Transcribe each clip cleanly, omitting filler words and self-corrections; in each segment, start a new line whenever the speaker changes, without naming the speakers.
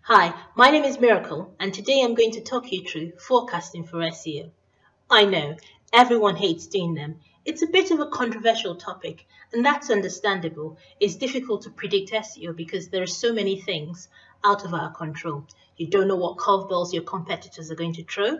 Hi, my name is Miracle, and today I'm going to talk you through forecasting for SEO. I know, everyone hates doing them. It's a bit of a controversial topic, and that's understandable. It's difficult to predict SEO because there are so many things out of our control. You don't know what curveballs your competitors are going to throw.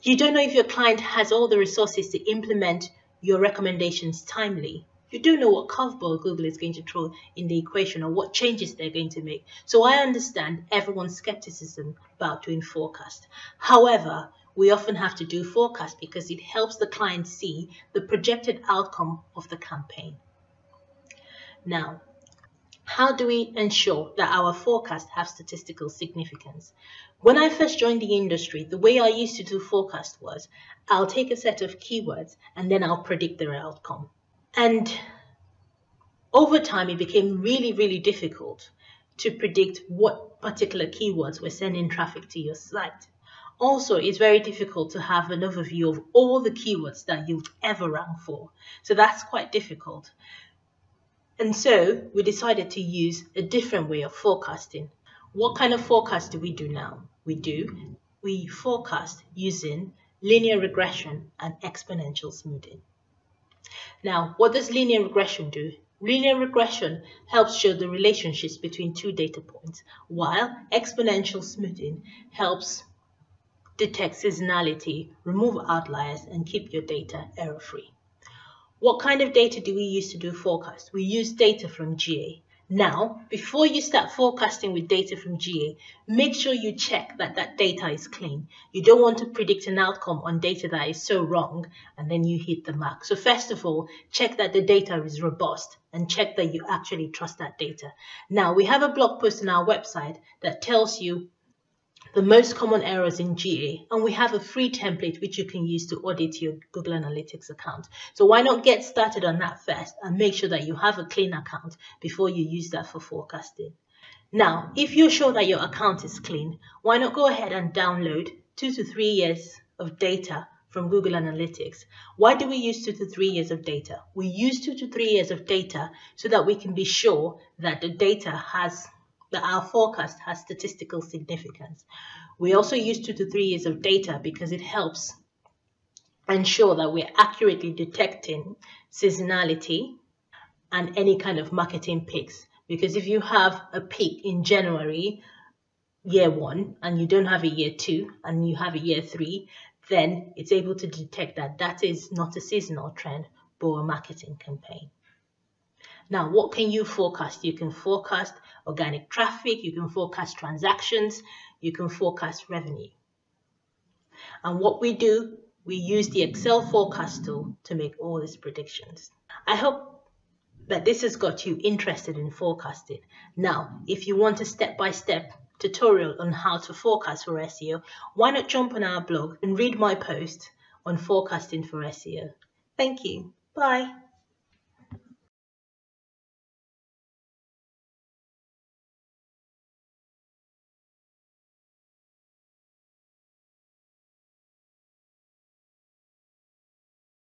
You don't know if your client has all the resources to implement your recommendations timely. You don't know what curveball Google is going to throw in the equation or what changes they're going to make. So I understand everyone's skepticism about doing forecast. However, we often have to do forecast because it helps the client see the projected outcome of the campaign. Now, how do we ensure that our forecasts have statistical significance? When I first joined the industry, the way I used to do forecast was I'll take a set of keywords and then I'll predict their outcome. And over time, it became really difficult to predict what particular keywords were sending traffic to your site. Also, it's very difficult to have an overview of all the keywords that you've ever ranked for. So that's quite difficult. And so we decided to use a different way of forecasting. What kind of forecast do we do now? We forecast using linear regression and exponential smoothing. Now, what does linear regression do? Linear regression helps show the relationships between two data points, while exponential smoothing helps detect seasonality, remove outliers, and keep your data error-free. What kind of data do we use to do forecast? We use data from GA. Now, before you start forecasting with data from GA, make sure you check that that data is clean. You don't want to predict an outcome on data that is so wrong and then you hit the mark. So first of all, check that the data is robust and check that you actually trust that data. Now, we have a blog post on our website that tells you the most common errors in GA, and we have a free template which you can use to audit your Google Analytics account. So why not get started on that first and make sure that you have a clean account before you use that for forecasting. Now, if you're sure that your account is clean, why not go ahead and download 2 to 3 years of data from Google Analytics. Why do we use 2 to 3 years of data? We use 2 to 3 years of data so that we can be sure that that our forecast has statistical significance. We also use 2 to 3 years of data because it helps ensure that we're accurately detecting seasonality and any kind of marketing peaks. Because if you have a peak in January, year 1, and you don't have a year 2, and you have a year 3, then it's able to detect that that is not a seasonal trend, but a marketing campaign. Now, what can you forecast? You can forecast organic traffic, you can forecast transactions, you can forecast revenue. And what we do, we use the Excel forecast tool to make all these predictions. I hope that this has got you interested in forecasting. Now, if you want a step-by-step tutorial on how to forecast for SEO, why not jump on our blog and read my post on forecasting for SEO. Thank you. Bye.